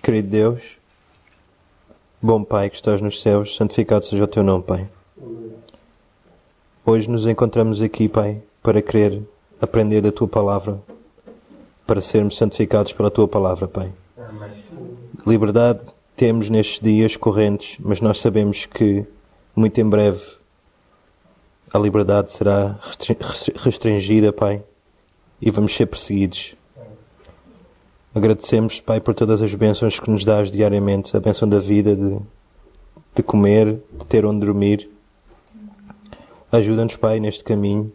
Querido Deus, bom Pai que estás nos céus, santificado seja o teu nome, Pai. Hoje nos encontramos aqui, Pai, para querer aprender da tua palavra, para sermos santificados pela tua palavra, Pai. Liberdade temos nestes dias correntes, mas nós sabemos que muito em breve a liberdade será restringida, Pai, e vamos ser perseguidos. Agradecemos, Pai, por todas as bênçãos que nos dás diariamente, a bênção da vida, de comer, de ter onde dormir. Ajuda-nos, Pai, neste caminho.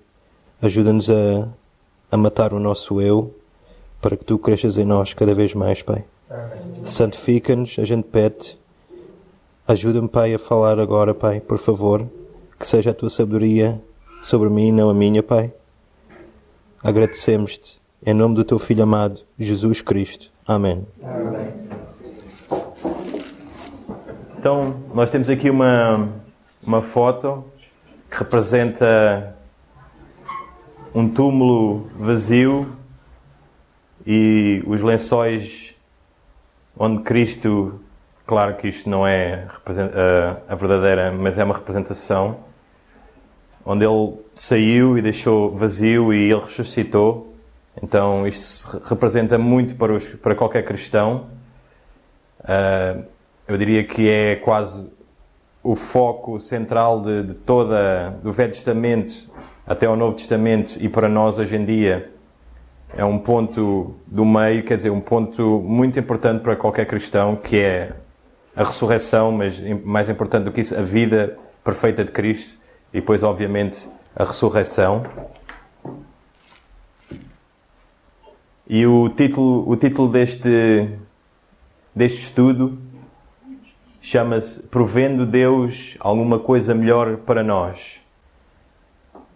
Ajuda-nos a matar o nosso eu, para que tu cresças em nós cada vez mais, Pai. Santifica-nos, a gente pede. Ajuda-me, Pai, a falar agora, Pai, por favor. Que seja a tua sabedoria sobre mim, não a minha, Pai. Agradecemos-te. Em nome do teu Filho amado, Jesus Cristo. Amém. Amém. Então, nós temos aqui uma foto que representa um túmulo vazio e os lençóis onde Cristo, claro que isto não é a verdadeira, mas é uma representação, onde Ele saiu e deixou vazio e Ele ressuscitou. Então isto representa muito para qualquer cristão. Eu diria que é quase o foco central de toda, do Velho Testamento até ao Novo Testamento, e para nós hoje em dia é um ponto do meio, quer dizer, um ponto muito importante para qualquer cristão, que é a ressurreição, mas mais importante do que isso, a vida perfeita de Cristo, e depois obviamente a ressurreição. E o título deste estudo chama-se Provendo Deus alguma coisa melhor para nós.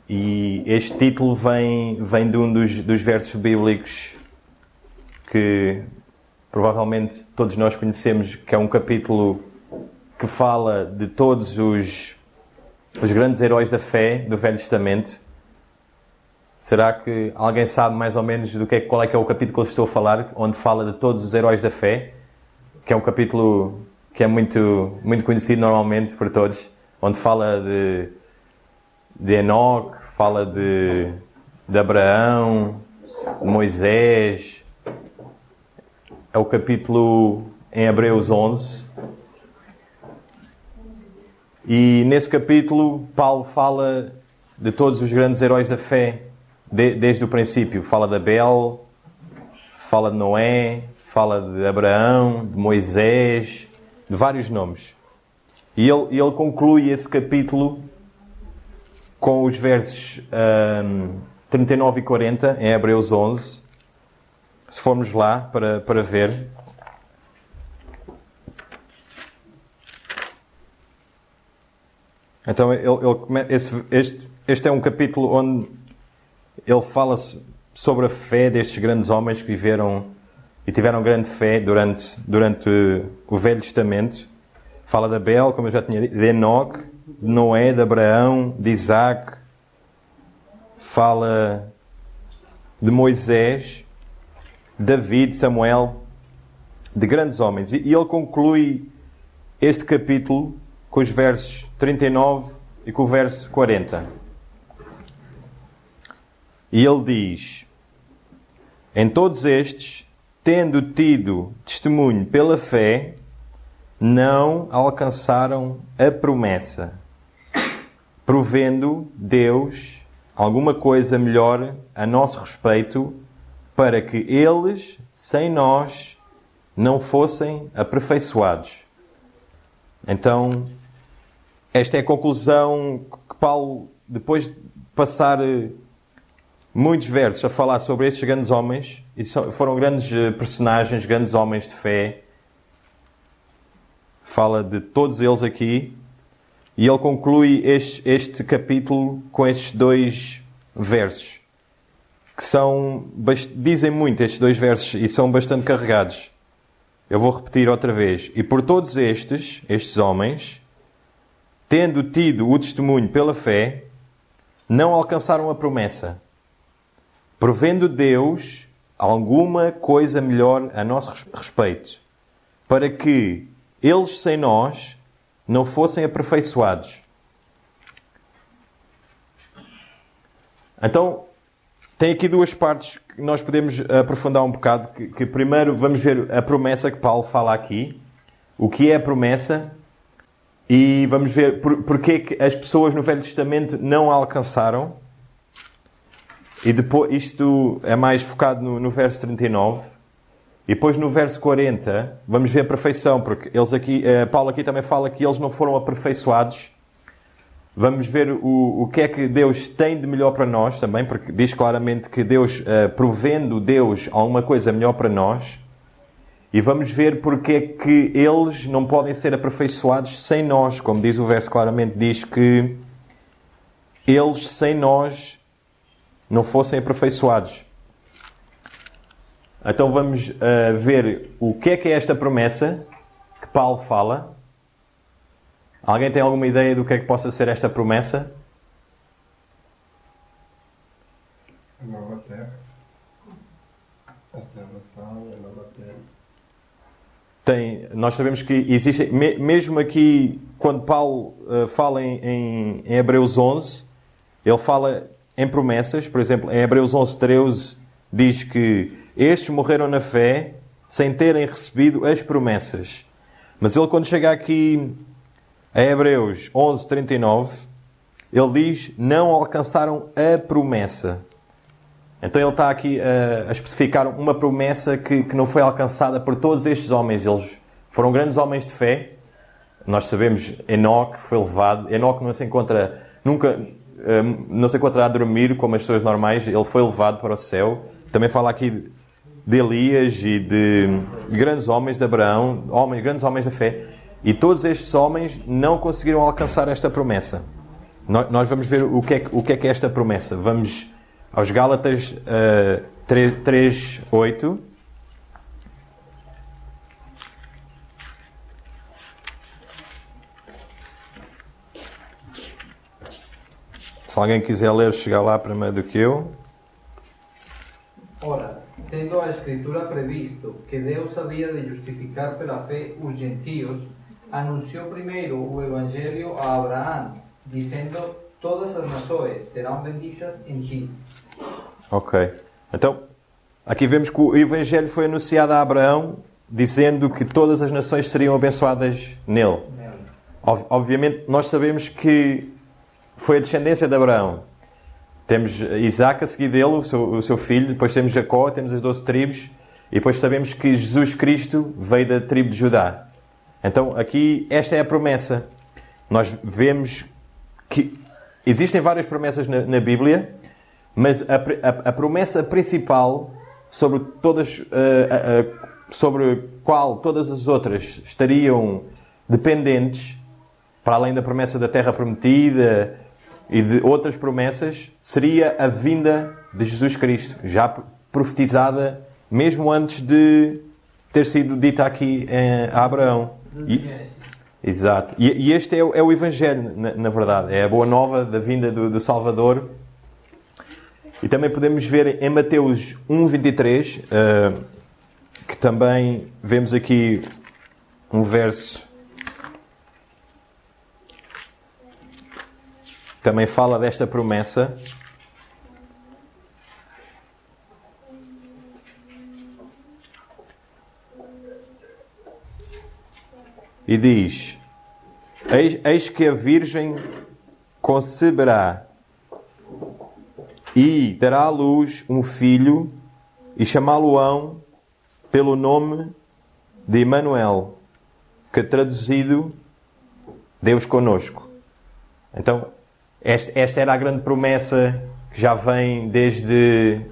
E este título vem de um dos versos bíblicos que provavelmente todos nós conhecemos, que é um capítulo que fala de todos os grandes heróis da fé do Velho Testamento. Será que alguém sabe mais ou menos qual é que é o capítulo que eu estou a falar, onde fala de todos os heróis da fé? Que é um capítulo que é muito, muito conhecido normalmente por todos, onde fala de Enoque, fala de Abraão, de Moisés. É o capítulo em Hebreus 11. E nesse capítulo Paulo fala de todos os grandes heróis da fé, desde o princípio. Fala de Abel, fala de Noé, fala de Abraão, de Moisés, de vários nomes. E ele conclui esse capítulo com os versos 39 e 40 em Hebreus 11. Se formos lá para ver. Então este é um capítulo onde ele fala sobre a fé destes grandes homens que viveram e tiveram grande fé durante o Velho Testamento. Fala de Abel, como eu já tinha dito, de Enoque, de Noé, de Abraão, de Isaac. Fala de Moisés, David, Samuel, de grandes homens. E ele conclui este capítulo com os versos 39 e com o verso 40. E ele diz: em todos estes, tendo tido testemunho pela fé, não alcançaram a promessa, provendo Deus alguma coisa melhor a nosso respeito, para que eles, sem nós, não fossem aperfeiçoados. Então, esta é a conclusão que Paulo, depois de passar muitos versos a falar sobre estes grandes homens, e foram grandes personagens, grandes homens de fé, fala de todos eles aqui, e ele conclui este capítulo com estes dois versos, que dizem muito estes dois versos, e são bastante carregados. Eu vou repetir outra vez. E por todos estes homens, tendo tido o testemunho pela fé, não alcançaram a promessa, provendo Deus alguma coisa melhor a nosso respeito, para que eles sem nós não fossem aperfeiçoados. Então, tem aqui duas partes que nós podemos aprofundar um bocado. Que primeiro vamos ver a promessa que Paulo fala aqui. O que é a promessa? E vamos ver porque é que as pessoas no Velho Testamento não a alcançaram. E depois, isto é mais focado no verso 39. E depois no verso 40, vamos ver a perfeição. Porque Paulo aqui também fala que eles não foram aperfeiçoados. Vamos ver o que é que Deus tem de melhor para nós também. Porque diz claramente que Deus, provendo Deus alguma coisa melhor para nós. E vamos ver porque é que eles não podem ser aperfeiçoados sem nós. Como diz o verso claramente, diz que eles sem nós não fossem aperfeiçoados. Então vamos ver o que é esta promessa que Paulo fala. Alguém tem alguma ideia do que é que possa ser esta promessa? A nova terra. A salvação e a nova terra. Nós sabemos que existe, mesmo aqui, quando Paulo fala em Hebreus 11, ele fala em promessas. Por exemplo, em Hebreus 11:13 diz que estes morreram na fé sem terem recebido as promessas. Mas ele, quando chega aqui a Hebreus 11:39, ele diz, não alcançaram a promessa. Então ele está aqui a especificar uma promessa que não foi alcançada por todos estes homens. Eles foram grandes homens de fé. Nós sabemos, Enoque foi levado. Enoque não se encontra a dormir como as pessoas normais. Ele foi levado para o céu. Também fala aqui de Elias e de grandes homens de Abraão, grandes homens da fé. E todos estes homens não conseguiram alcançar esta promessa. Nós vamos ver o que é esta promessa. Vamos aos Gálatas 3:8. Se alguém quiser ler, chegar lá primeiro do que eu. Ora, tendo a Escritura previsto que Deus havia de justificar pela fé os gentios, anunciou primeiro o Evangelho a Abraão, dizendo: todas as nações serão benditas em ti. Ok. Então, aqui vemos que o Evangelho foi anunciado a Abraão, dizendo que todas as nações seriam abençoadas nele. Obviamente, nós sabemos que foi a descendência de Abraão. Temos Isaac a seguir dele, o seu filho, depois temos Jacó, temos as 12 tribos, e depois sabemos que Jesus Cristo veio da tribo de Judá. Então, aqui, esta é a promessa. Nós vemos que existem várias promessas na Bíblia, mas a promessa principal sobre qual todas as outras estariam dependentes, para além da promessa da terra prometida e de outras promessas, seria a vinda de Jesus Cristo, já profetizada mesmo antes de ter sido dita aqui a Abraão. Exato. E este é o Evangelho, na verdade. É a boa nova da vinda do Salvador. E também podemos ver em Mateus 1:23, que também vemos aqui um verso que também fala desta promessa. E diz: eis que a Virgem conceberá e dará à luz um filho, e chamá-lo-ão pelo nome de Emanuel, que traduzido, Deus conosco. Então, esta era a grande promessa que já vem desde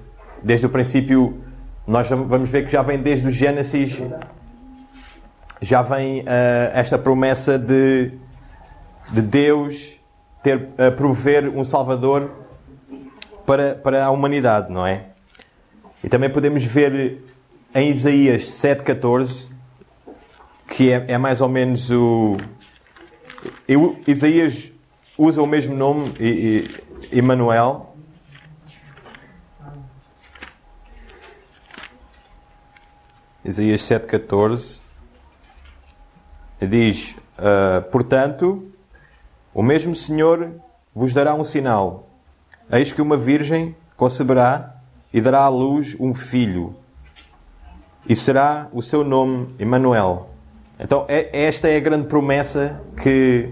o princípio. Nós vamos ver que já vem desde o Gênesis. Já vem esta promessa de Deus prover um Salvador para a humanidade, não é? E também podemos ver em Isaías 7:14, que é mais ou menos Isaías usa o mesmo nome, Emanuel. Isaías 7:14. Diz, portanto, o mesmo Senhor vos dará um sinal. Eis que uma virgem conceberá e dará à luz um filho. E será o seu nome Emanuel. Então, esta é a grande promessa que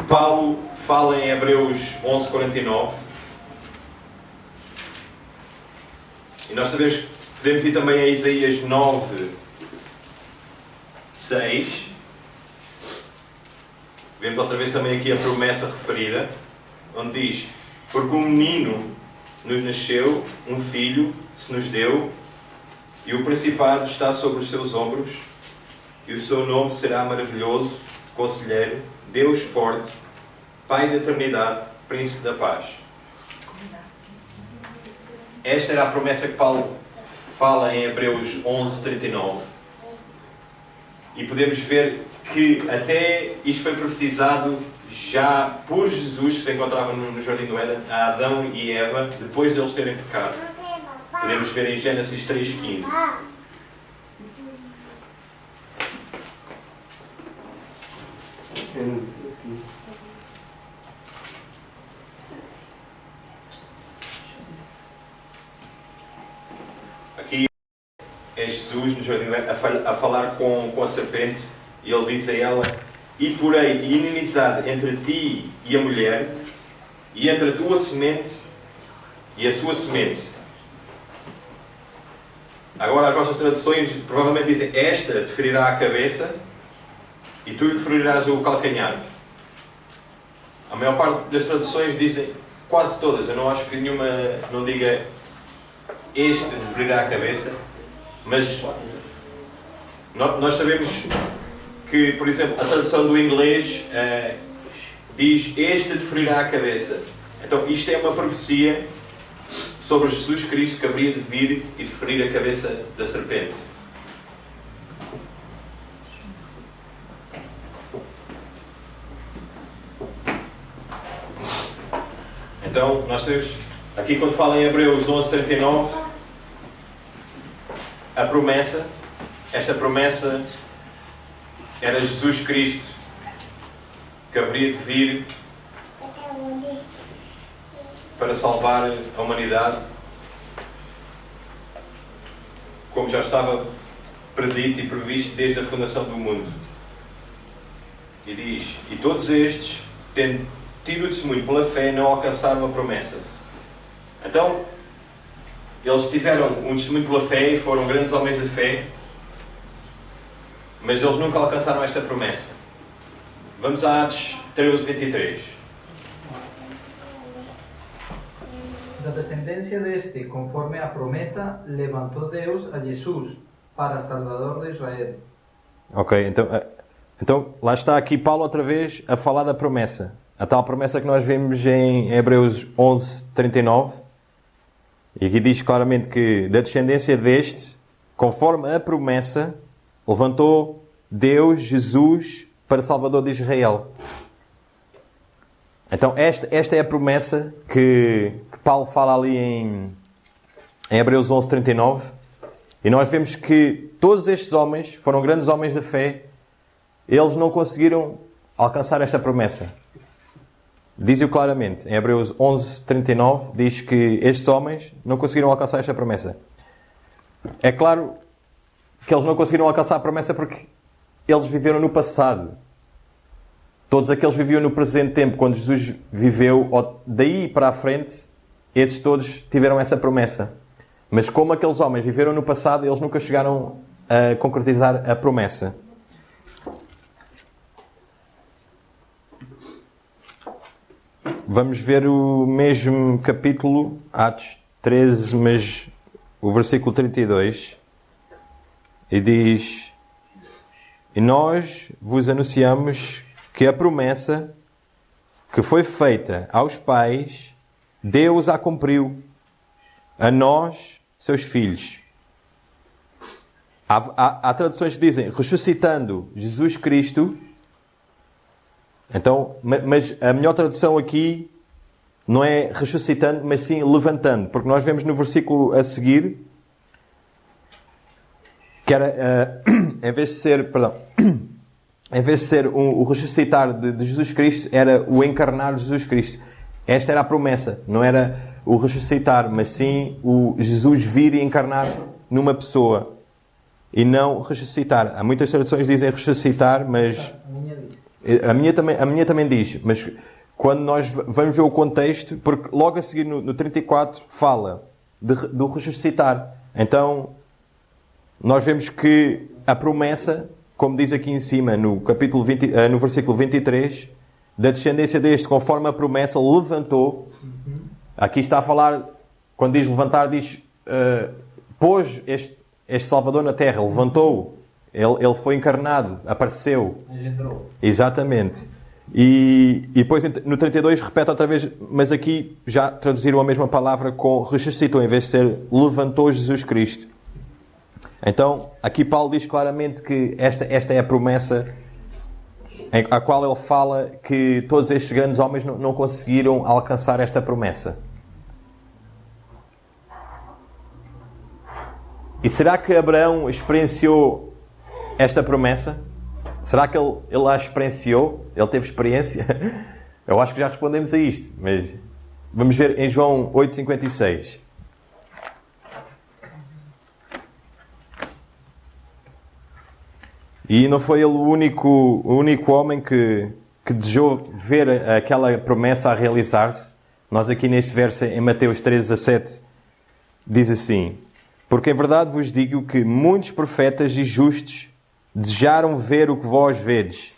Paulo fala em Hebreus 11:49. E nós sabemos que podemos ir também a Isaías 9:6. Vemos outra vez também aqui a promessa referida, onde diz: porque um menino nos nasceu, um filho se nos deu, e o principado está sobre os seus ombros, e o seu nome será maravilhoso, Conselheiro, Deus forte, Pai da eternidade, Príncipe da paz. Esta era a promessa que Paulo fala em Hebreus 11:39. E podemos ver que até isto foi profetizado já por Jesus, que se encontrava no Jardim do Éden, a Adão e Eva, depois deles terem pecado. Podemos ver em Gênesis 3:15. Aqui é Jesus no Jardim do Éden a falar com a serpente, e ele diz a ela: e porém inimizade entre ti e a mulher, e entre a tua semente e a sua semente. Agora as vossas traduções provavelmente dizem: esta te ferirá a cabeça e tu lhe ferirás o calcanhar. A maior parte das traduções dizem, quase todas, eu não acho que nenhuma não diga este te ferirá a cabeça, mas nós sabemos que, por exemplo, a tradução do inglês diz: este te ferirá a cabeça. Então isto é uma profecia sobre Jesus Cristo, que haveria de vir e de ferir a cabeça da serpente. Então, nós temos aqui, quando fala em Hebreus 11:39, a promessa. Esta promessa era Jesus Cristo, que haveria de vir para salvar a humanidade, como já estava predito e previsto desde a fundação do mundo. E diz: e todos estes, tendo tido o testemunho pela fé, não alcançaram a promessa. Então, eles tiveram um testemunho pela fé e foram grandes homens de fé, mas eles nunca alcançaram esta promessa. Vamos a Atos 13:23. Da descendencia de este, conforme a promesa, levantó Deus a Jesús para Salvador de Israel. Ok, então lá está aqui Paulo outra vez a falar da promessa. A tal promessa que nós vemos em Hebreus 11:39. E aqui diz claramente que da descendência deste, conforme a promessa, levantou Deus Jesus para Salvador de Israel. Então esta é a promessa que Paulo fala ali em Hebreus 11:39. E nós vemos que todos estes homens foram grandes homens de fé. Eles não conseguiram alcançar esta promessa. Diz-o claramente. Em Hebreus 11:39 diz que estes homens não conseguiram alcançar esta promessa. É claro que eles não conseguiram alcançar a promessa porque eles viveram no passado. Todos aqueles viviam no presente tempo, quando Jesus viveu. Daí para a frente, esses todos tiveram essa promessa. Mas como aqueles homens viveram no passado, eles nunca chegaram a concretizar a promessa. Vamos ver o mesmo capítulo, Atos 13, mas o versículo 32. E diz: e nós vos anunciamos que a promessa que foi feita aos pais, Deus a cumpriu, a nós, seus filhos. Há traduções que dizem ressuscitando Jesus Cristo. Então, mas a melhor tradução aqui não é ressuscitando, mas sim levantando. Porque nós vemos no versículo a seguir que era, em vez de ser, em vez de ser o ressuscitar de Jesus Cristo, era o encarnar de Jesus Cristo. Esta era a promessa. Não era o ressuscitar, mas sim o Jesus vir e encarnar numa pessoa. E não ressuscitar. Há muitas traduções que dizem ressuscitar, mas a minha também diz. Mas quando nós vamos ver o contexto, porque logo a seguir no 34 fala do ressuscitar. Então, nós vemos que a promessa, como diz aqui em cima, no versículo 23, da descendência deste, conforme a promessa, levantou. Aqui está a falar, quando diz levantar, diz pôs este Salvador na terra, levantou. Ele foi encarnado, apareceu. Engendrou. Exatamente. E depois no 32 repete outra vez, mas aqui já traduziram a mesma palavra com ressuscitou, em vez de ser levantou Jesus Cristo. Então, aqui Paulo diz claramente que esta é a promessa a qual ele fala que todos estes grandes homens não conseguiram alcançar esta promessa. E será que Abraão experienciou esta promessa? Será que ele a experienciou? Ele teve experiência? Eu acho que já respondemos a isto, mas vamos ver em João 8,56. E não foi ele o único homem que desejou ver aquela promessa a realizar-se. Nós aqui neste verso, em Mateus 13:17, diz assim: porque em verdade vos digo que muitos profetas e justos desejaram ver o que vós vedes,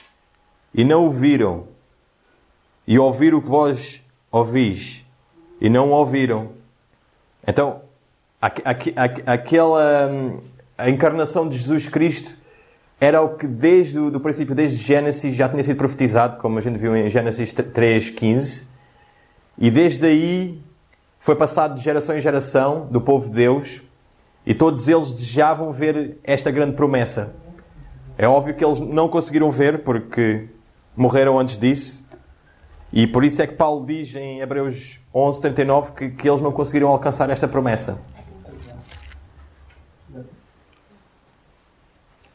e não o viram, e ouvir o que vós ouvis, e não o ouviram. Então, a encarnação de Jesus Cristo era o que desde o princípio, desde Gênesis, já tinha sido profetizado, como a gente viu em Gênesis 3:15. E desde aí foi passado de geração em geração do povo de Deus, e todos eles desejavam ver esta grande promessa. É óbvio que eles não conseguiram ver, porque morreram antes disso. E por isso é que Paulo diz em Hebreus 11:39 que eles não conseguiram alcançar esta promessa.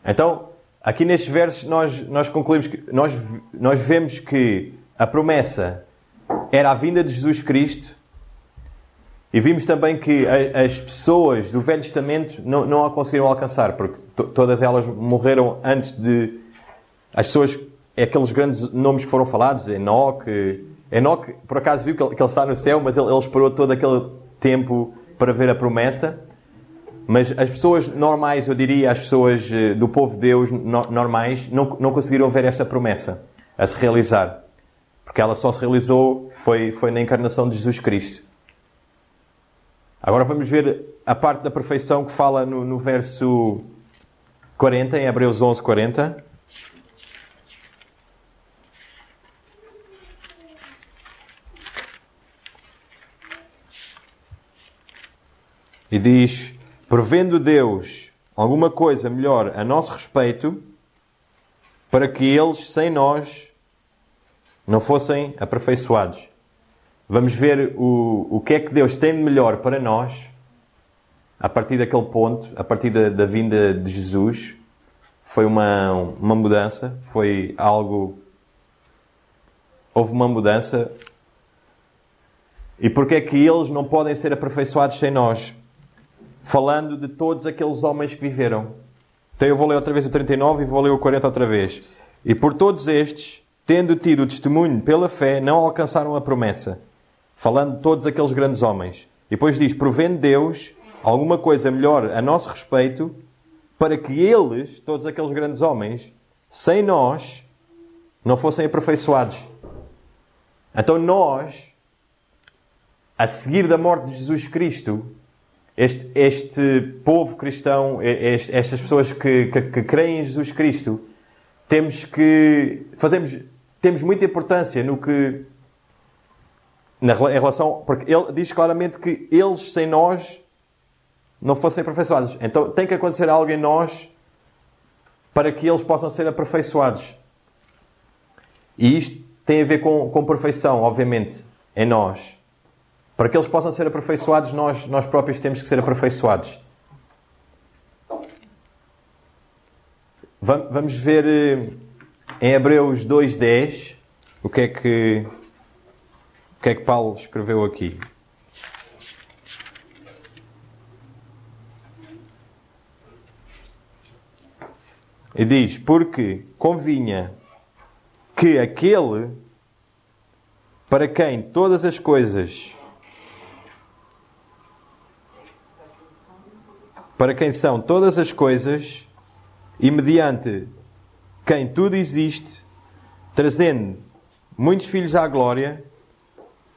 Então, aqui nestes versos nós concluímos que nós vemos que a promessa era a vinda de Jesus Cristo, e vimos também que as pessoas do Velho Testamento não a conseguiram alcançar, porque todas elas morreram antes de... As pessoas, aqueles grandes nomes que foram falados, Enoque, por acaso viu que ele está no céu, mas ele esperou todo aquele tempo para ver a promessa. Mas as pessoas normais, eu diria, as pessoas do povo de Deus normais, não conseguiram ver esta promessa a se realizar. Porque ela só se realizou, foi na encarnação de Jesus Cristo. Agora vamos ver a parte da perfeição que fala no verso 40, em Hebreus 11:40. E diz: provendo Deus alguma coisa melhor a nosso respeito, para que eles, sem nós, não fossem aperfeiçoados. Vamos ver o que é que Deus tem de melhor para nós, a partir daquele ponto, a partir da vinda de Jesus. Foi uma mudança, foi algo... Houve uma mudança. E porque é que eles não podem ser aperfeiçoados sem nós? Falando de todos aqueles homens que viveram. Então eu vou ler outra vez o 39 e vou ler o 40 outra vez. E por todos estes, tendo tido o testemunho pela fé, não alcançaram a promessa. Falando de todos aqueles grandes homens. E depois diz, provendo Deus alguma coisa melhor a nosso respeito, para que eles, todos aqueles grandes homens, sem nós, não fossem aperfeiçoados. Então nós, a seguir da morte de Jesus Cristo, este povo cristão, estas pessoas que creem em Jesus Cristo, temos muita importância no que... em relação... Porque ele diz claramente que eles, sem nós, não fossem aperfeiçoados. Então tem que acontecer algo em nós para que eles possam ser aperfeiçoados. E isto tem a ver com perfeição, obviamente, em nós. Para que eles possam ser aperfeiçoados, nós próprios temos que ser aperfeiçoados. Vamos ver em Hebreus 2:10 o que é que Paulo escreveu aqui. E diz: porque convinha que aquele para quem todas as coisas, para quem são todas as coisas, e mediante quem tudo existe, trazendo muitos filhos à glória,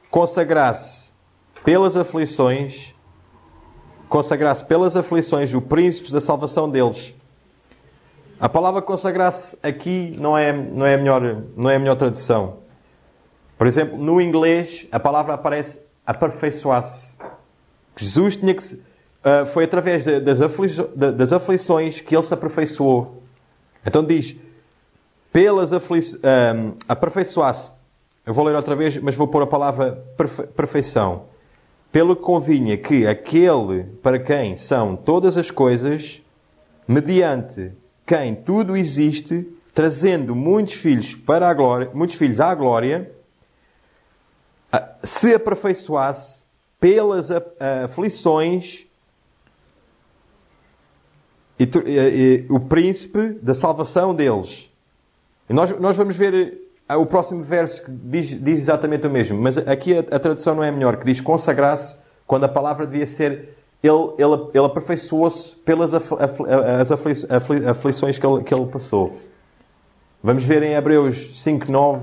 consagrasse pelas aflições o príncipe da salvação deles. A palavra consagrasse aqui não é a melhor tradução. Por exemplo, no inglês a palavra aparece aperfeiçoar-se. Jesus tinha que foi através das aflições que ele se aperfeiçoou. Então diz, aperfeiçoar-se. Eu vou ler outra vez, mas vou pôr a palavra perfeição. Pelo que convinha que aquele para quem são todas as coisas, mediante quem tudo existe, trazendo muitos filhos à glória, se aperfeiçoasse pelas aflições e o príncipe da salvação deles. E nós vamos ver o próximo verso que diz exatamente o mesmo, mas aqui a tradução não é melhor, que diz consagrar-se, quando a palavra devia ser ele aperfeiçoou-se pelas aflições que ele passou. Vamos ver em Hebreus 5:9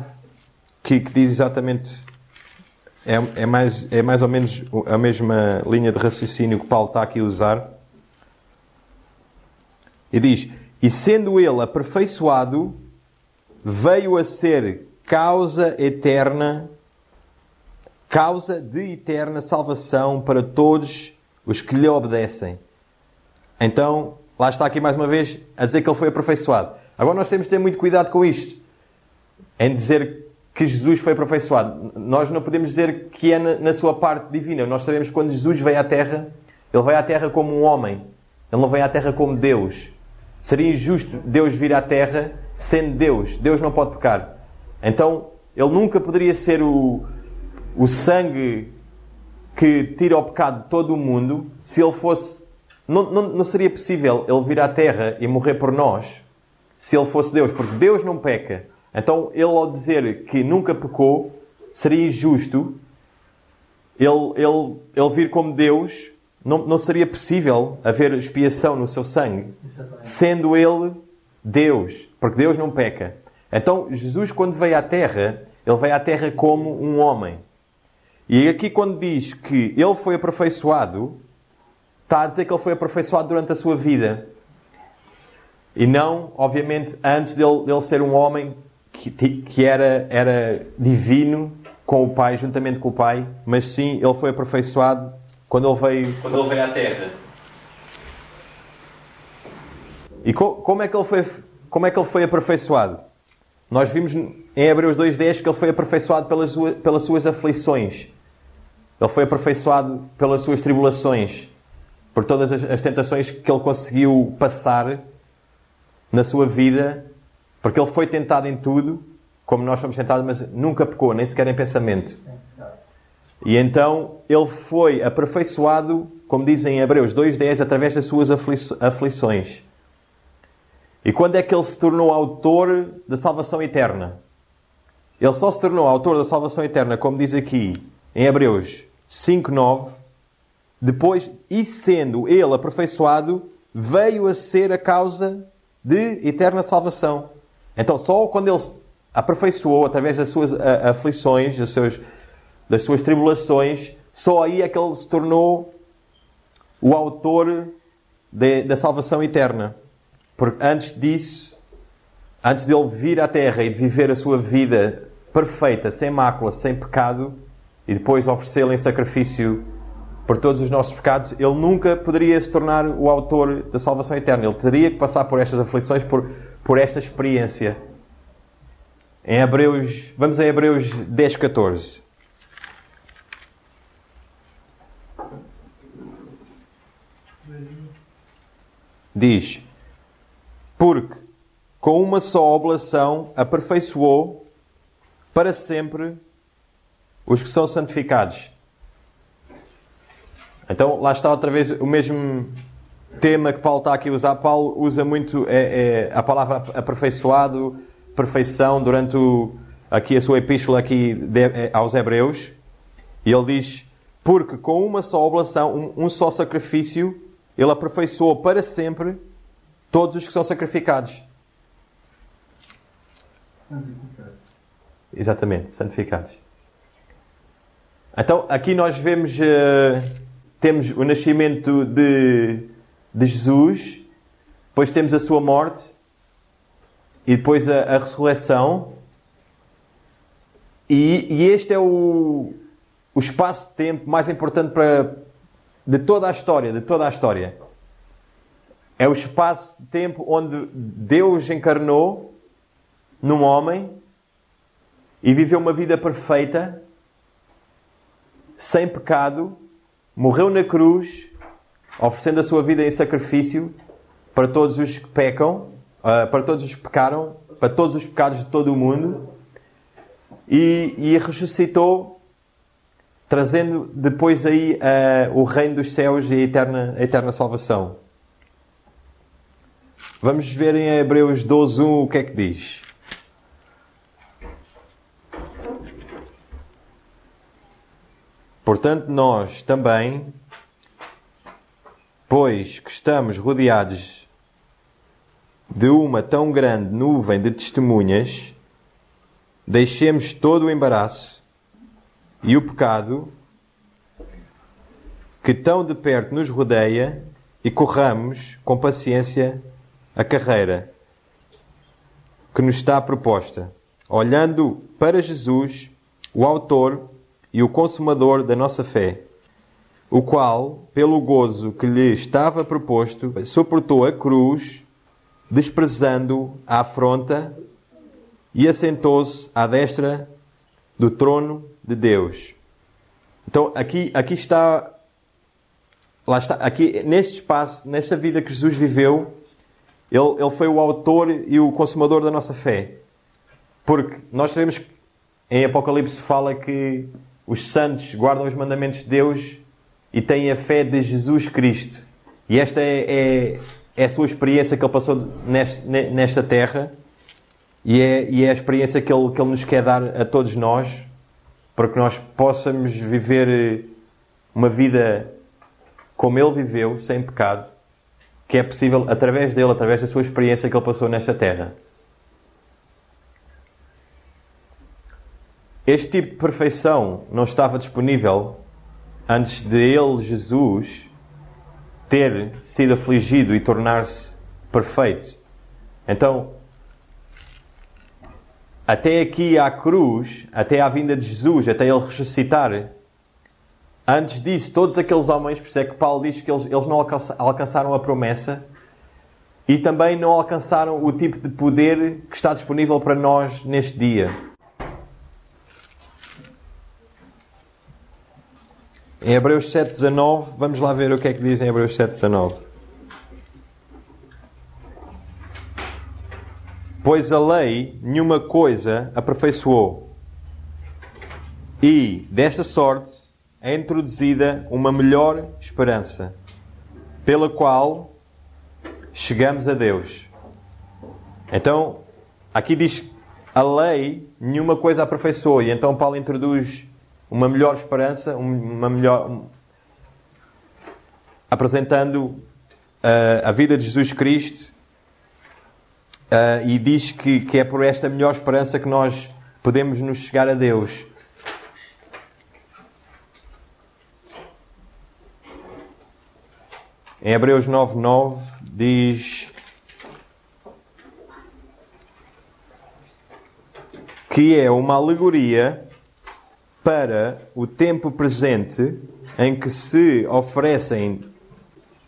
que diz exatamente, é mais ou menos a mesma linha de raciocínio que Paulo está aqui a usar. E diz, e sendo ele aperfeiçoado, veio a ser causa de eterna salvação para todos os que lhe obedecem. Então, lá está aqui mais uma vez a dizer que ele foi aperfeiçoado. Agora nós temos de ter muito cuidado com isto, em dizer que Jesus foi aperfeiçoado. Nós não podemos dizer que é na sua parte divina. Nós sabemos que quando Jesus veio à Terra, ele veio à Terra como um homem. Ele não veio à Terra como Deus. Seria injusto Deus vir à Terra sendo Deus. Deus não pode pecar. Então, ele nunca poderia ser o sangue que tira o pecado de todo o mundo se ele fosse... Não seria possível ele vir à Terra e morrer por nós se ele fosse Deus, porque Deus não peca. Então, ele ao dizer que nunca pecou, seria injusto ele vir como Deus. Não seria possível haver expiação no seu sangue, sendo ele Deus, porque Deus não peca. Então, Jesus, quando veio à Terra, ele veio à Terra como um homem. E aqui, quando diz que ele foi aperfeiçoado, está a dizer que ele foi aperfeiçoado durante a sua vida. E não, obviamente, antes dele ser um homem que era divino com o Pai, juntamente com o Pai, mas sim, ele foi aperfeiçoado quando ele veio à Terra. E como é que ele foi aperfeiçoado? Nós vimos em Hebreus 2:10 que ele foi aperfeiçoado pelas suas aflições. Ele foi aperfeiçoado pelas suas tribulações, por todas as tentações que ele conseguiu passar na sua vida, porque ele foi tentado em tudo, como nós somos tentados, mas nunca pecou, nem sequer em pensamento. E então ele foi aperfeiçoado, como dizem em Hebreus 2:10, através das suas aflições. E quando é que ele se tornou autor da salvação eterna? Ele só se tornou autor da salvação eterna, como diz aqui em Hebreus 5:9, depois, e sendo ele aperfeiçoado, veio a ser a causa de eterna salvação. Então, só quando ele se aperfeiçoou através das suas aflições, das suas tribulações, só aí é que ele se tornou o autor da salvação eterna. Porque antes disso, antes de ele vir à Terra e de viver a sua vida perfeita, sem mácula, sem pecado, e depois oferecê-la em sacrifício por todos os nossos pecados, ele nunca poderia se tornar o autor da salvação eterna. Ele teria que passar por estas aflições, por esta experiência. Vamos a Hebreus 10:14. Diz, porque com uma só oblação, aperfeiçoou para sempre os que são santificados. Então, lá está outra vez o mesmo tema que Paulo está aqui a usar. Paulo usa muito a palavra aperfeiçoado, perfeição, durante aqui a sua epístola aqui aos Hebreus. E ele diz, porque com uma só oblação, um só sacrifício, ele aperfeiçoou para sempre todos os que são sacrificados. Santificado. Exatamente, santificados. Então, aqui nós vemos, temos o nascimento de Jesus, depois temos a sua morte e depois a ressurreição. E este é o espaço de tempo mais importante de toda a história. É o espaço de tempo onde Deus encarnou num homem e viveu uma vida perfeita, sem pecado, morreu na cruz, oferecendo a sua vida em sacrifício para todos os que pecam, para todos os que pecaram, para todos os pecados de todo o mundo, e ressuscitou, trazendo depois aí o reino dos céus e a eterna salvação. Vamos ver em Hebreus 12:1 o que é que diz. Portanto, nós também, pois que estamos rodeados de uma tão grande nuvem de testemunhas, deixemos todo o embaraço e o pecado que tão de perto nos rodeia e corramos com paciência a carreira que nos está proposta, olhando para Jesus, o autor e o consumador da nossa fé, o qual, pelo gozo que lhe estava proposto, suportou a cruz, desprezando a afronta, e assentou-se à destra do trono de Deus. Então, aqui está, lá está, aqui neste espaço, nesta vida que Jesus viveu, ele foi o autor e o consumador da nossa fé. Porque nós sabemos que em Apocalipse fala que os santos guardam os mandamentos de Deus e têm a fé de Jesus Cristo. E esta é a sua experiência que ele passou nesta terra. E é a experiência que ele nos quer dar a todos nós, para que nós possamos viver uma vida como ele viveu, sem pecado, que é possível através dele, através da sua experiência que ele passou nesta terra. Este tipo de perfeição não estava disponível antes de ele, Jesus, ter sido afligido e tornar-se perfeito. Então, até aqui à cruz, até à vinda de Jesus, até ele ressuscitar, antes disso, todos aqueles homens, por isso é que Paulo diz que eles não alcançaram a promessa e também não alcançaram o tipo de poder que está disponível para nós neste dia. Em Hebreus 7:19, vamos lá ver o que é que diz em Hebreus 7:19. Pois a lei nenhuma coisa aperfeiçoou, e, desta sorte, é introduzida uma melhor esperança, pela qual chegamos a Deus. Então, aqui diz a lei nenhuma coisa aperfeiçoou, e então Paulo introduz uma melhor esperança, apresentando a vida de Jesus Cristo, e diz que é por esta melhor esperança que nós podemos nos chegar a Deus. Em Hebreus 9:9 diz que é uma alegoria para o tempo presente em que se oferecem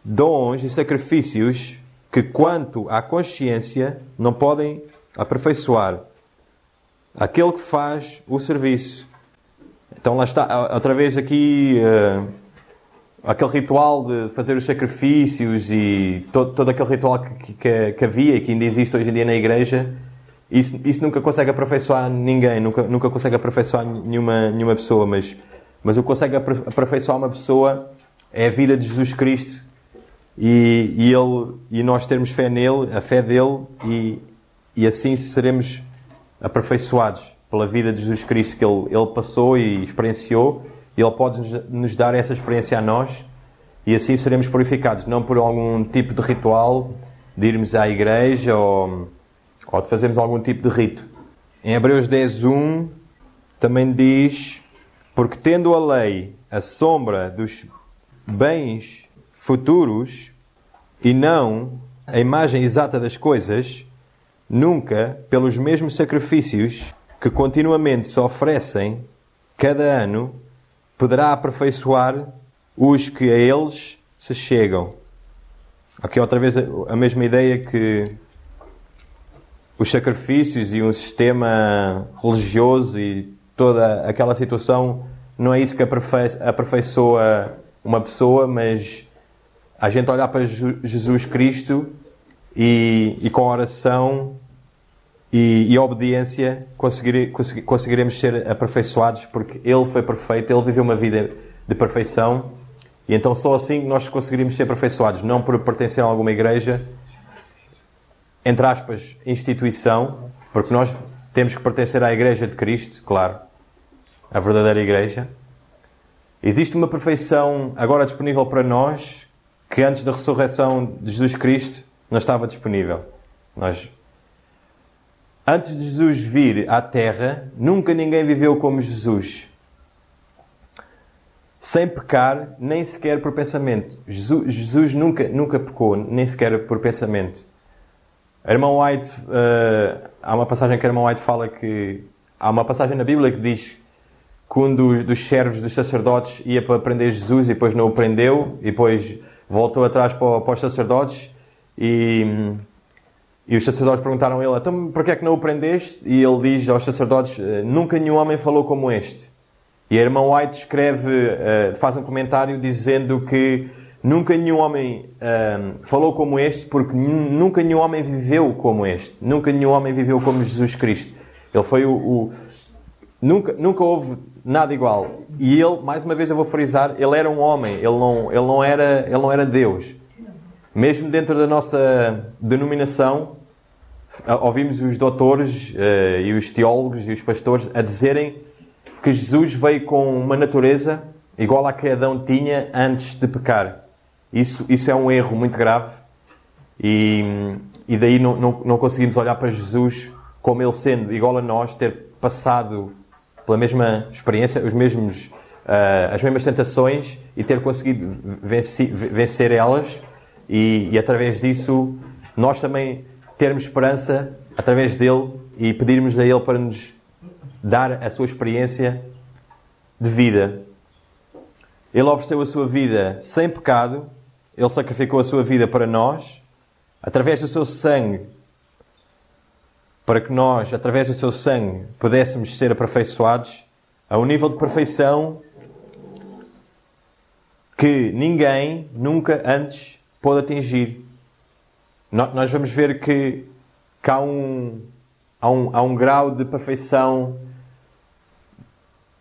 dons e sacrifícios que, quanto à consciência, não podem aperfeiçoar aquele que faz o serviço. Então lá está, outra vez aqui, aquele ritual de fazer os sacrifícios e todo aquele ritual que havia e que ainda existe hoje em dia na igreja, isso nunca consegue aperfeiçoar ninguém, nunca consegue aperfeiçoar nenhuma pessoa, mas o que consegue aperfeiçoar uma pessoa é a vida de Jesus Cristo e nós termos fé nele, a fé dele, e assim seremos aperfeiçoados pela vida de Jesus Cristo que ele passou e experienciou, e ele pode nos dar essa experiência a nós, e assim seremos purificados, não por algum tipo de ritual de irmos à igreja ou de fazermos algum tipo de rito. Em Hebreus 10:1 também diz: porque tendo a lei a sombra dos bens futuros e não a imagem exata das coisas, nunca, pelos mesmos sacrifícios que continuamente se oferecem cada ano, poderá aperfeiçoar os que a eles se chegam. Aqui outra vez a mesma ideia que os sacrifícios e um sistema religioso e toda aquela situação não é isso que aperfeiçoa uma pessoa, mas a gente olhar para Jesus Cristo e com oração e obediência conseguiremos ser aperfeiçoados, porque Ele foi perfeito, Ele viveu uma vida de perfeição, e então só assim nós conseguiríamos ser aperfeiçoados, não por pertencer a alguma igreja, entre aspas, instituição, porque nós temos que pertencer à Igreja de Cristo, claro, a verdadeira Igreja. Existe uma perfeição agora disponível para nós que antes da ressurreição de Jesus Cristo não estava disponível. Antes de Jesus vir à Terra, nunca ninguém viveu como Jesus. Sem pecar, nem sequer por pensamento. Jesus nunca pecou, nem sequer por pensamento. A irmã White, há uma passagem que a irmã White fala que... Há uma passagem na Bíblia que diz que um dos servos dos sacerdotes ia para prender Jesus e depois não o prendeu, e depois voltou atrás para os sacerdotes e os sacerdotes perguntaram a ele: então porquê é que não o prendeste? E ele diz aos sacerdotes: nunca nenhum homem falou como este. E a irmã White faz um comentário dizendo que nunca nenhum homem falou como este, porque nunca nenhum homem viveu como este. Nunca nenhum homem viveu como Jesus Cristo. Ele foi nunca houve nada igual. E ele, mais uma vez eu vou frisar, ele era um homem, ele não era Deus. Mesmo dentro da nossa denominação, ouvimos os doutores e os teólogos e os pastores a dizerem que Jesus veio com uma natureza igual à que Adão tinha antes de pecar. Isso é um erro muito grave, e daí não conseguimos olhar para Jesus como ele sendo igual a nós, ter passado pela mesma experiência, as mesmas tentações, e ter conseguido vencer elas, e através disso nós também termos esperança através dele e pedirmos a ele para nos dar a sua experiência de vida. Ele ofereceu a sua vida sem pecado. Ele sacrificou a sua vida para nós, através do seu sangue, para que nós, através do seu sangue, pudéssemos ser aperfeiçoados a um nível de perfeição que ninguém nunca antes pôde atingir. Nós vamos ver que há um grau de perfeição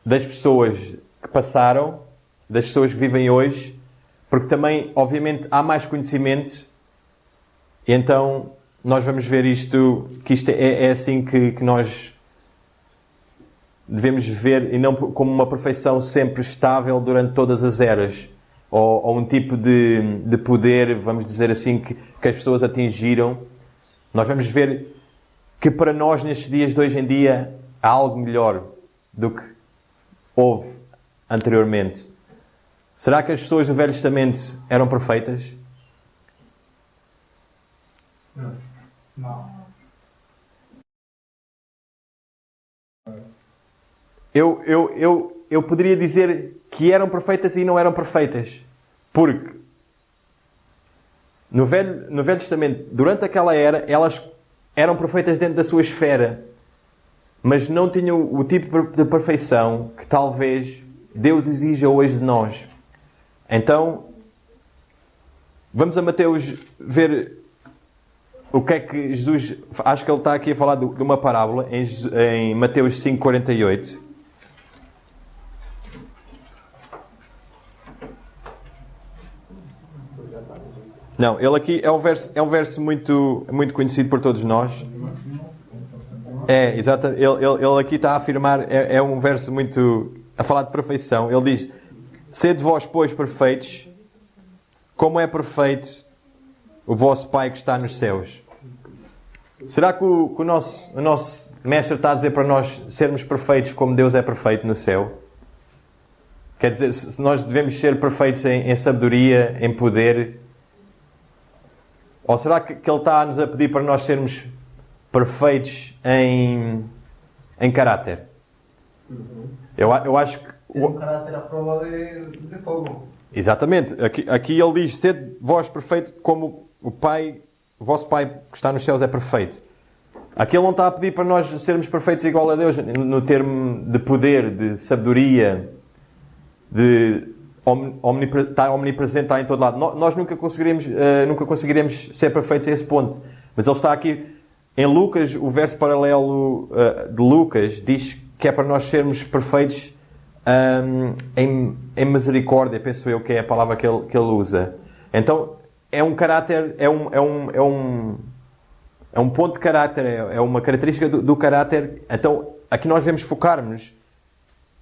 das pessoas que passaram, das pessoas que vivem hoje, porque também, obviamente, há mais conhecimento, e então nós vamos ver que isto é assim que nós devemos ver, e não como uma perfeição sempre estável durante todas as eras, ou um tipo de poder, vamos dizer assim, que as pessoas atingiram. Nós vamos ver que para nós, nestes dias de hoje em dia, há algo melhor do que houve anteriormente. Será que as pessoas do Velho Testamento eram perfeitas? Não. Eu poderia dizer que eram perfeitas e não eram perfeitas. Porque no Velho Testamento, durante aquela era, elas eram perfeitas dentro da sua esfera, mas não tinham o tipo de perfeição que talvez Deus exija hoje de nós. Então, vamos a Mateus ver o que é que Jesus... Acho que ele está aqui a falar de uma parábola em Mateus 5,48. Não, ele aqui é um verso muito, muito conhecido por todos nós. É, exato. Ele aqui está a afirmar, é um verso muito... a falar de perfeição. Ele diz: sede vós, pois, perfeitos, como é perfeito o vosso Pai que está nos céus. Será que o nosso mestre está a dizer para nós sermos perfeitos como Deus é perfeito no céu? Quer dizer, se nós devemos ser perfeitos em sabedoria, em poder? Ou será que Ele está-nos a pedir para nós sermos perfeitos em caráter? Eu acho que... Tiene un carácter a prueba de fogo. Exatamente. Aqui ele diz: sede vós perfeito como o vosso Pai que está nos céus é perfeito. Aqui ele não está a pedir para nós sermos perfeitos igual a Deus no termo de poder, de sabedoria, de estar omnipresente, estar em todo lado. Nós nunca conseguiremos ser perfeitos a esse ponto. Mas ele está aqui em Lucas, o verso paralelo de Lucas diz que é para nós sermos perfeitos em misericórdia, penso eu que é a palavra que ele usa. Então é um caráter, é um ponto de caráter, é uma característica do caráter. Então aqui nós devemos focar-nos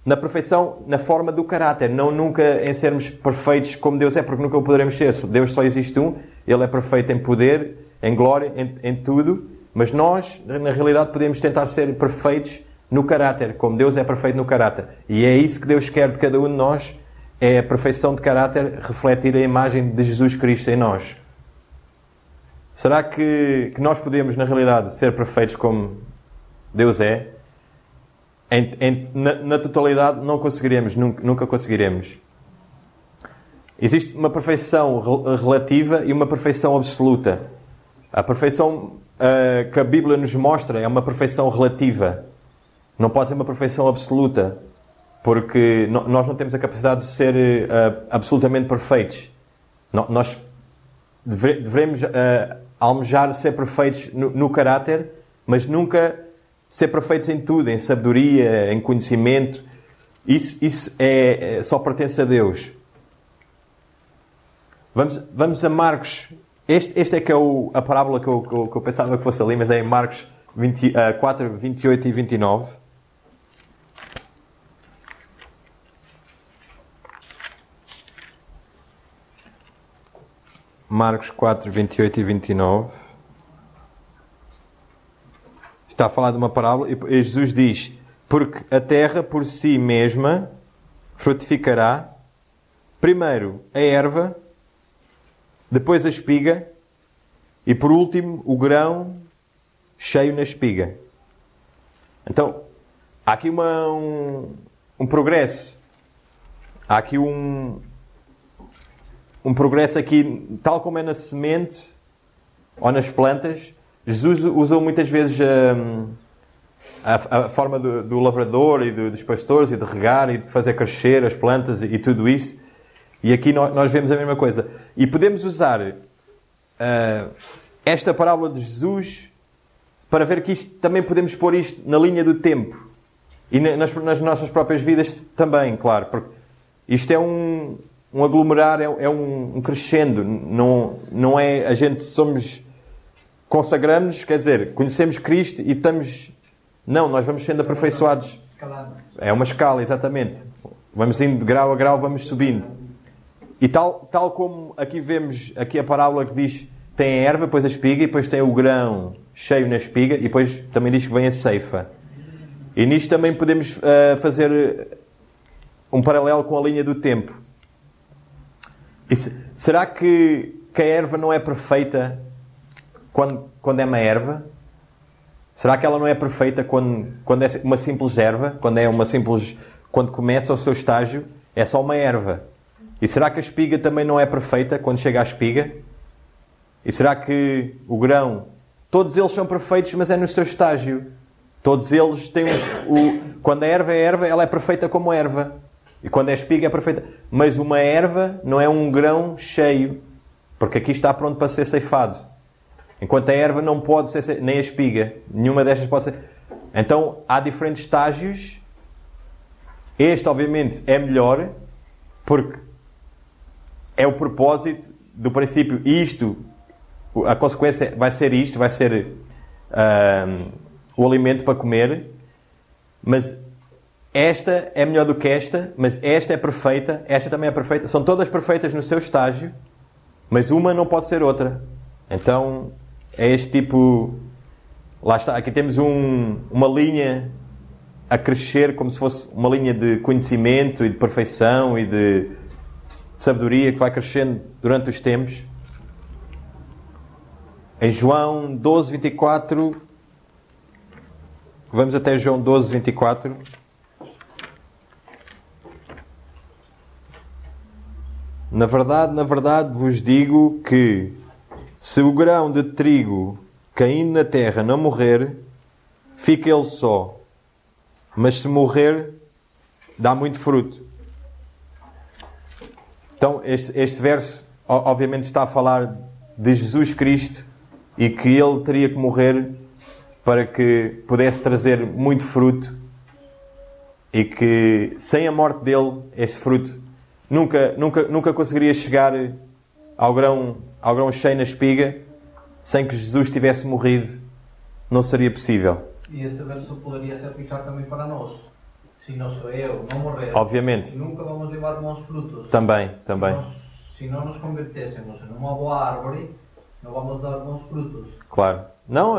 na perfeição, na forma do caráter, não nunca em sermos perfeitos como Deus é, porque nunca o poderemos ser. Deus só existe um, Ele é perfeito em poder, em glória, em tudo, mas nós, na realidade, podemos tentar ser perfeitos no caráter, como Deus é perfeito no caráter. E é isso que Deus quer de cada um de nós, é a perfeição de caráter, refletir a imagem de Jesus Cristo em nós. Será que nós podemos, na realidade, ser perfeitos como Deus é? Na totalidade não conseguiremos, nunca conseguiremos. Existe uma perfeição relativa e uma perfeição absoluta. A perfeição que a Bíblia nos mostra é uma perfeição relativa. Não pode ser uma perfeição absoluta, porque nós não temos a capacidade de ser absolutamente perfeitos. Nós devemos almejar ser perfeitos no caráter, mas nunca ser perfeitos em tudo, em sabedoria, em conhecimento. Isso só pertence a Deus. Vamos a Marcos. Este é que é a parábola que eu pensava que fosse ali, mas é em Marcos 4, 28 e 29. Marcos 4, 28 e 29. Está a falar de uma parábola e Jesus diz: porque a terra por si mesma frutificará primeiro a erva, depois a espiga e por último o grão cheio na espiga. Então, há aqui um progresso. Há aqui um progresso aqui, tal como é na semente ou nas plantas. Jesus usou muitas vezes a forma do lavrador e dos pastores e de regar e de fazer crescer as plantas e tudo isso. E aqui nós vemos a mesma coisa. E podemos usar esta parábola de Jesus para ver que isto, também podemos pôr isto na linha do tempo. E nas nossas próprias vidas também, claro. Porque isto é um aglomerar, é um crescendo. Não é a gente consagramos, quer dizer, conhecemos Cristo e estamos... Não, nós vamos sendo aperfeiçoados. É uma escala, exatamente. Vamos indo de grau a grau, vamos subindo. E tal como aqui vemos aqui a parábola que diz, tem a erva, depois a espiga, e depois tem o grão cheio na espiga, e depois também diz que vem a ceifa. E nisto também podemos fazer um paralelo com a linha do tempo. E será que a erva não é perfeita quando é uma erva? Será que ela não é perfeita quando é uma simples erva? Quando começa o seu estágio, é só uma erva. E será que a espiga também não é perfeita quando chega à espiga? E será que o grão... Todos eles são perfeitos, mas é no seu estágio. Todos eles têm... Quando a erva é erva, ela é perfeita como erva. E quando é espiga é perfeita. Mas uma erva não é um grão cheio, porque aqui está pronto para ser ceifado. Enquanto a erva não pode ser, nem a espiga, nenhuma destas pode ser. Então há diferentes estágios. Este, obviamente, é melhor, porque é o propósito do princípio. Isto, a consequência vai ser isto, vai ser o alimento para comer. Mas esta é melhor do que esta, mas esta é perfeita, esta também é perfeita. São todas perfeitas no seu estágio, mas uma não pode ser outra. Então, é este tipo... Lá está, aqui temos uma linha a crescer, como se fosse uma linha de conhecimento e de perfeição e de sabedoria que vai crescendo durante os tempos. Em João 12, 24... Vamos até João 12, 24. Na verdade vos digo que se o grão de trigo caindo na terra não morrer, fica ele só. Mas se morrer, dá muito fruto. Então, este verso, obviamente, está a falar de Jesus Cristo e que ele teria que morrer para que pudesse trazer muito fruto e que sem a morte dele, este fruto nunca conseguiria chegar ao grão cheio na espiga. Sem que Jesus tivesse morrido, não seria possível. E esse verso poderia se aplicar também para nós. Se não sou eu, não morrer, Obviamente. nunca vamos levar bons frutos. Também. Se não nos convertêssemos em uma boa árvore, não vamos dar bons frutos. Claro. Não,